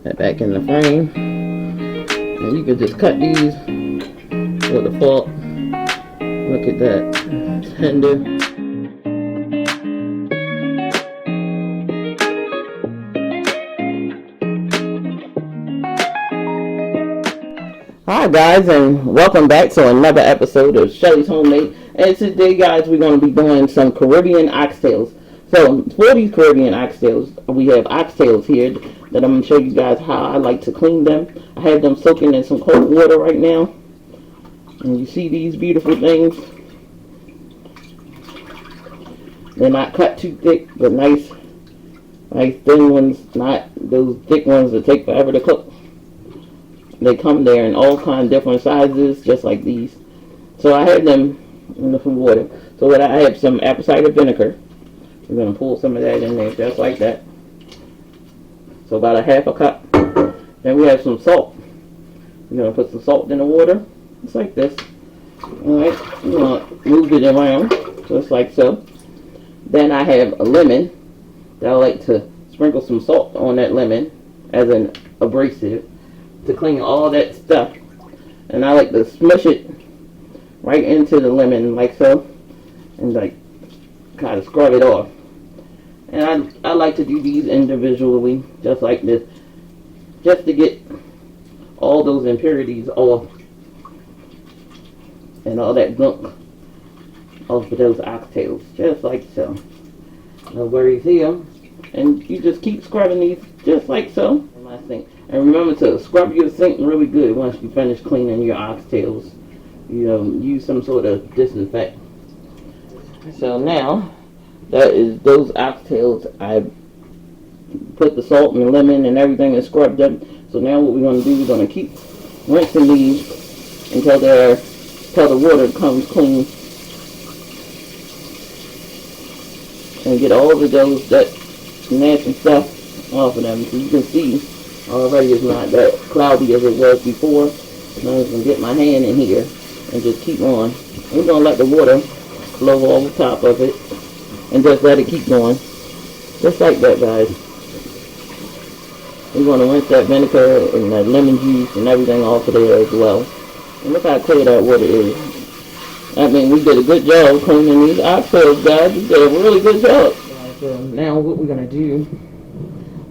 that back in the frame. And you can just cut these with a fork. Look at that, tender. Hi guys, and welcome back to another episode of Shelly's Homemade. And today, guys, we're going to be doing some Caribbean oxtails. So for these Caribbean oxtails, we have oxtails here that I'm going to show you guys how I like to clean them. I have them soaking in some cold water right now. And you see these beautiful things? They're not cut too thick, but nice thin ones, not those thick ones that take forever to cook. They come there in all kinds of different sizes, just like these. So I have them in the water. So what I have some apple cider vinegar. We're going to pull some of that in there, just like that. So about a half a cup. Then we have some salt. We're going to put some salt in the water, just like this. Alright, we're going to move it around, just like so. Then I have a lemon that I like to sprinkle some salt on that lemon as an abrasive to clean all that stuff. And I like to smush it right into the lemon like so, and like kind of scrub it off. And I like to do these individually, just like this, just to get all those impurities off and all that gunk off of those oxtails, just like so. No worries here. And you just keep scrubbing these just like so. My sink. And remember to scrub your sink really good once you finish cleaning your oxtails. You know, use some sort of disinfect. So now that is those oxtails. I put the salt and the lemon and everything and scrubbed them. So now what we're going to do, we're going to keep rinsing these until the water comes clean, and get all of those that nasty stuff off of them. So you can see already it's not that cloudy as it was before. Now I'm going to get my hand in here and just keep on. We're going to let the water flow over top of it and just let it keep going. Just like that, guys. We're going to rinse that vinegar and that lemon juice and everything off of there as well. And look how clear that water is. I mean, we did a good job cleaning these oxtails, guys. We did a really good job. So now what we're going to do,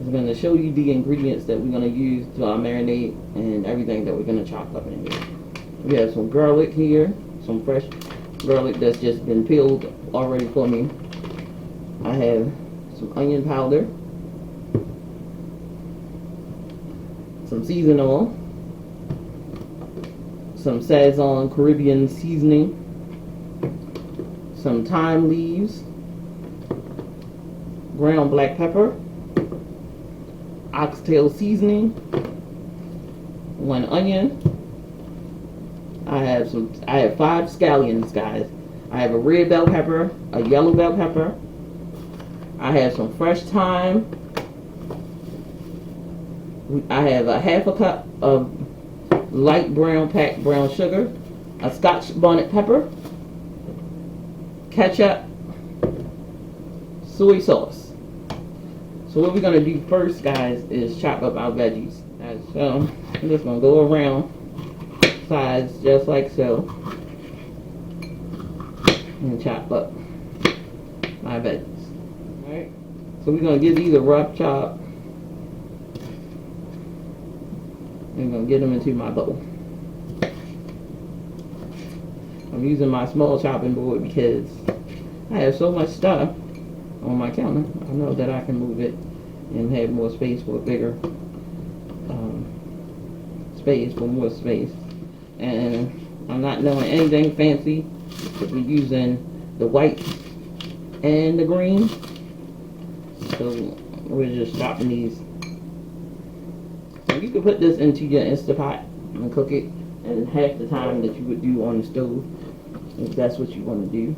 I'm going to show you the ingredients that we're going to use to our marinade and everything that we're going to chop up in here. We have some garlic here, some fresh garlic that's just been peeled already for me. I have some onion powder, some seasoning oil, some Sazon Caribbean seasoning, some thyme leaves, ground black pepper, oxtail seasoning, 1 onion. I have 5 scallions, guys. I have a red bell pepper, a yellow bell pepper. I have some fresh thyme. I have a half a cup of light brown packed brown sugar, a scotch bonnet pepper, ketchup, soy sauce. So what we're going to do first, guys, is chop up our veggies. So I'm just going to go around sides just like so and chop up my veggies. Alright, so we're going to give these a rough chop. I'm going to get them into my bowl. I'm using my small chopping board because I have so much stuff on my counter. I know that I can move it and have more space for a bigger more space. And I'm not doing anything fancy. We're using the white and the green. So we're just chopping these. So you can put this into your Instapot and cook it in half the time that you would do on the stove, if that's what you want to do.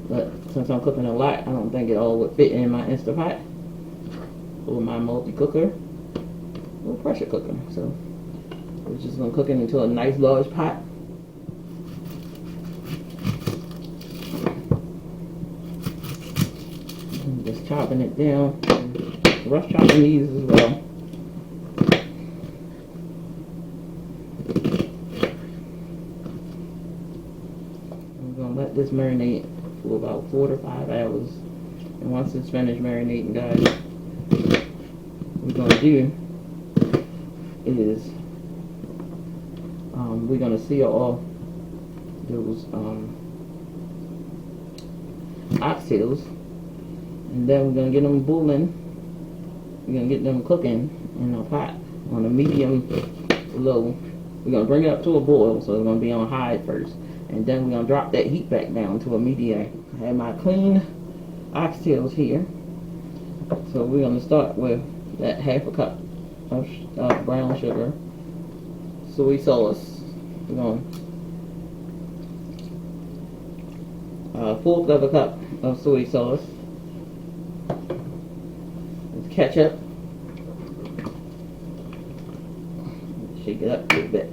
But since I'm cooking a lot, I don't think it all would fit in my Instapot or my multi-cooker or pressure cooker. So we're just going to cook it into a nice large pot. And just chopping it down. Rough chopping these as well. this marinate for about 4 to 5 hours. And once it's finished marinating, guys, what we're gonna do is we're gonna seal off those oxtails, and then we're gonna get them boiling. We're gonna get them cooking in a pot on a medium low. We're gonna bring it up to a boil, so it's gonna be on high first, and then we're gonna drop that heat back down to a medium. I have my clean oxtails here, so we're gonna start with that 1/2 cup of brown sugar, soy sauce. We're gonna 1/4 of a cup of soy sauce, ketchup, shake it up a little bit,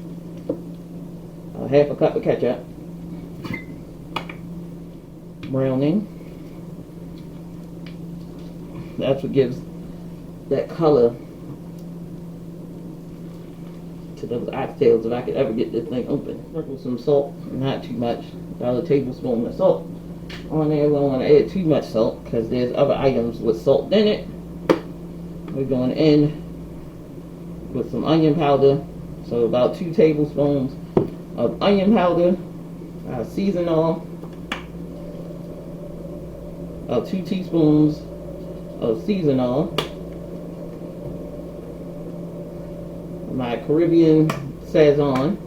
1/2 cup of ketchup, browning. That's what gives that color to those oxtails, if I could ever get this thing open. Sprinkle some salt, not too much, about a tablespoon of salt on there. We don't want to add too much salt because there's other items with salt in it. We're going in with some onion powder, so about 2 tablespoons of onion powder, season oil, about 2 teaspoons of season oil, my Caribbean Sazon.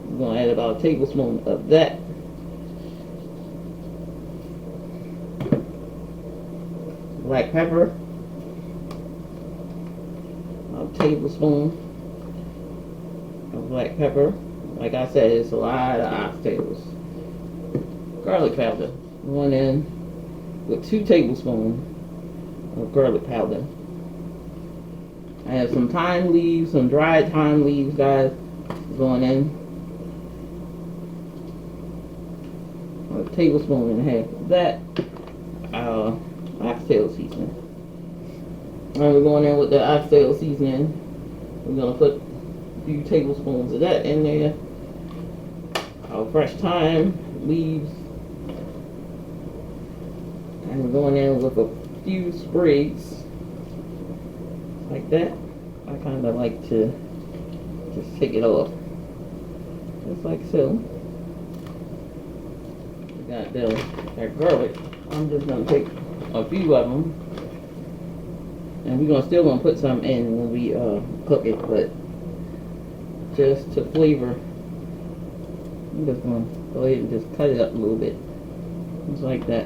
I'm going to add about a tablespoon of that. Black pepper, a tablespoon of black pepper. Like I said, it's a lot of oxtails. Garlic powder. Going in with 2 tablespoons of garlic powder. I have some thyme leaves, some dried thyme leaves, guys, going in. A tablespoon and a half of that. Oxtail seasoning. Alright, we're going in with the oxtail seasoning. We're going to put a few tablespoons of that in there. Our fresh thyme leaves. And we're going in with a few sprigs. Like that. I kind of like to just take it off. Just like so. We got that garlic. I'm just going to take a few of them, and we're still gonna put some in when we cook it, but just to flavor, I'm just gonna go ahead and just cut it up a little bit, just like that.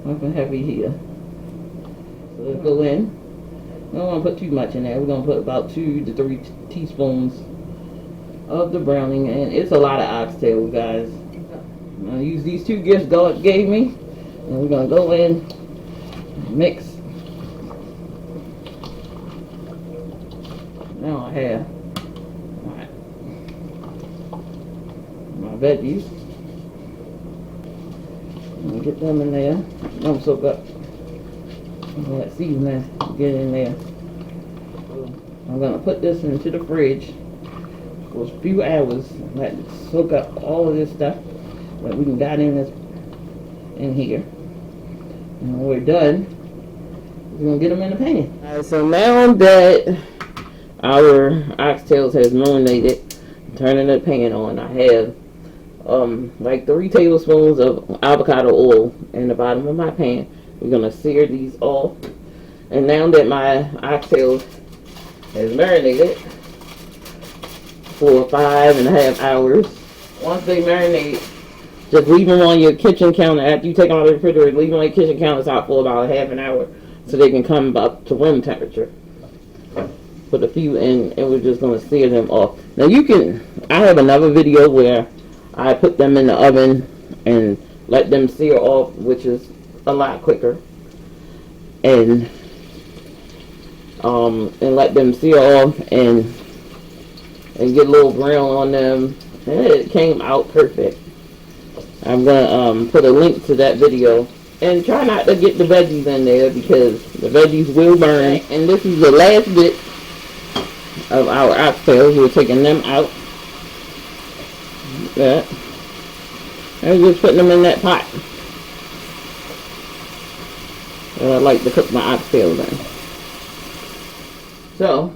Nothing heavy here. So let's go in. We don't want to put too much in there. We're gonna put about 2 to 3 teaspoons of the browning, and it's a lot of oxtail, guys. I'm going to use these 2 gifts God gave me, and we're going to go in and mix. Now I have my veggies. I'm going to get them in there. Let them soak up. That seasoning, get in there. I'm going to put this into the fridge for a few hours, let it soak up all of this stuff that we got in here. And when we're done, we're going to get them in the pan. So now that our oxtails has marinated, turning the pan on, I have like 3 tablespoons of avocado oil in the bottom of my pan. We're going to sear these off. And now that my oxtails has marinated for 5.5 hours, once they marinate, just leave them on your kitchen counter. After you take them out of the refrigerator, leave them on your kitchen counters for about ½ an hour so they can come up to room temperature. Put a few in, and we're just going to sear them off. Now I have another video where I put them in the oven and let them sear off, which is a lot quicker. And let them sear off and get a little brown on them. And it came out perfect. I'm going to put a link to that video. And try not to get the veggies in there because the veggies will burn. And this is the last bit of our oxtails. We're taking them out. That. And just putting them in that pot that I like to cook my oxtails in. So,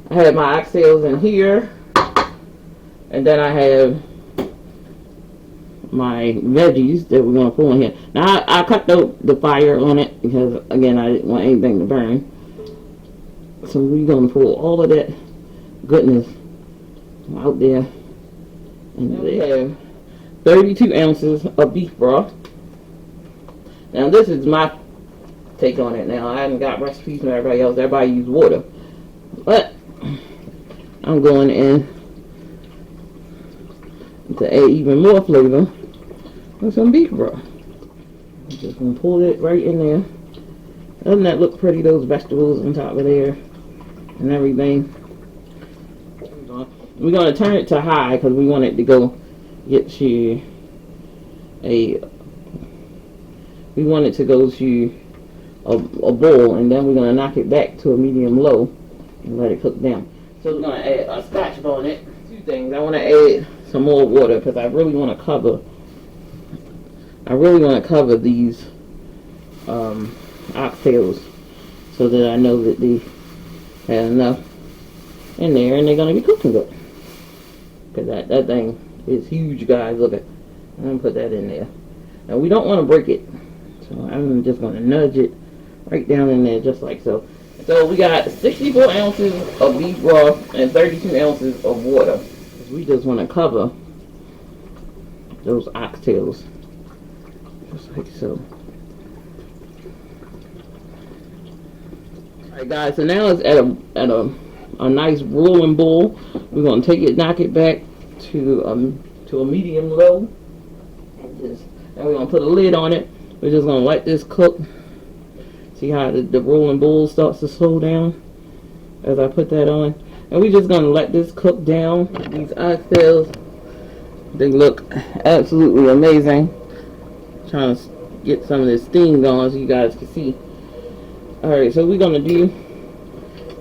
I have my oxtails in here. And then I have my veggies that we're going to pull in here. Now, I cut the fire on it because, again, I didn't want anything to burn. So we're going to pull all of that goodness out there. And they have 32 ounces of beef broth. Now, this is my take on it. Now, I haven't got recipes from everybody else. Everybody use water. But I'm going in to add even more flavor with some beef broth. I'm just going to pull it right in there. Doesn't that look pretty, those vegetables on top of there and everything? We're going to turn it to high because we want it to go get you we want it to go to a boil, and then we're going to knock it back to a medium low and let it cook down. So we're going to add a scotch bonnet. Two things. I want to add some more water because I really want to cover these oxtails so that I know that they have enough in there and they're going to be cooking good. Because that thing is huge, guys. Look at, I'm going to put that in there. Now we don't want to break it, so I'm just going to nudge it right down in there just like so. So we got 64 ounces of beef broth and 32 ounces of water. We just want to cover those oxtails just like so. Alright guys, so now it's at a nice rolling boil. We're going to take it, knock it back to a medium low. And we're going to put a lid on it. We're just going to let this cook. See how the rolling bowl starts to slow down as I put that on. And we're just going to let this cook down. These oxtails, they look absolutely amazing. Trying to get some of this steam going so you guys can see. Alright, so we're going to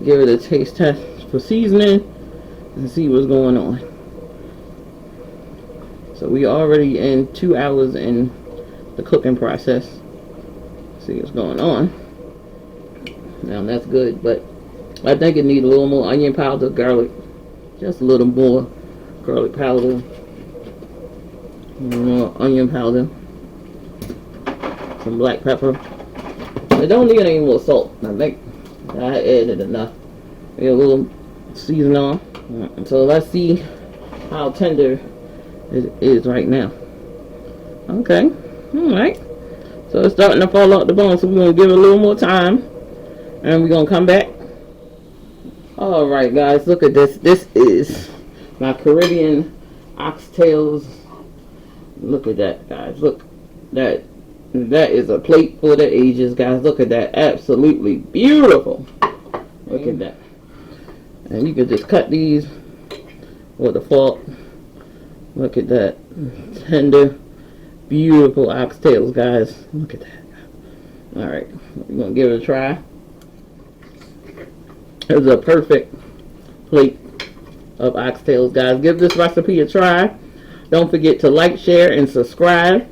give it a taste test for seasoning and see what's going on. So we already in 2 hours in the cooking process. See what's going on. Now that's good, but I think it needs a little more onion powder, garlic, just a little more garlic powder, more onion powder, some black pepper. I don't need any more salt. I think I added enough. Maybe a little season on. So let's see how tender it is right now. Okay, all right. So it's starting to fall out the bone, so we're going to give it a little more time. And we're going to come back. Alright guys, look at this. This is my Caribbean oxtails. Look at that, guys. Look, that is a plate for the ages, guys. Look at that. Absolutely beautiful. Look at that. And you can just cut these with a fork. Look at that. Tender, beautiful oxtails, guys. Look at that. Alright, we're going to give it a try. It's a perfect plate of oxtails, guys. Give this recipe a try. Don't forget to like, share, and subscribe.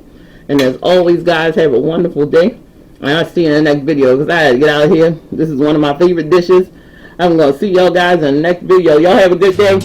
And as always, guys, have a wonderful day. And I'll see you in the next video because I had to get out of here. This is one of my favorite dishes. I'm going to see y'all guys in the next video. Y'all have a good day.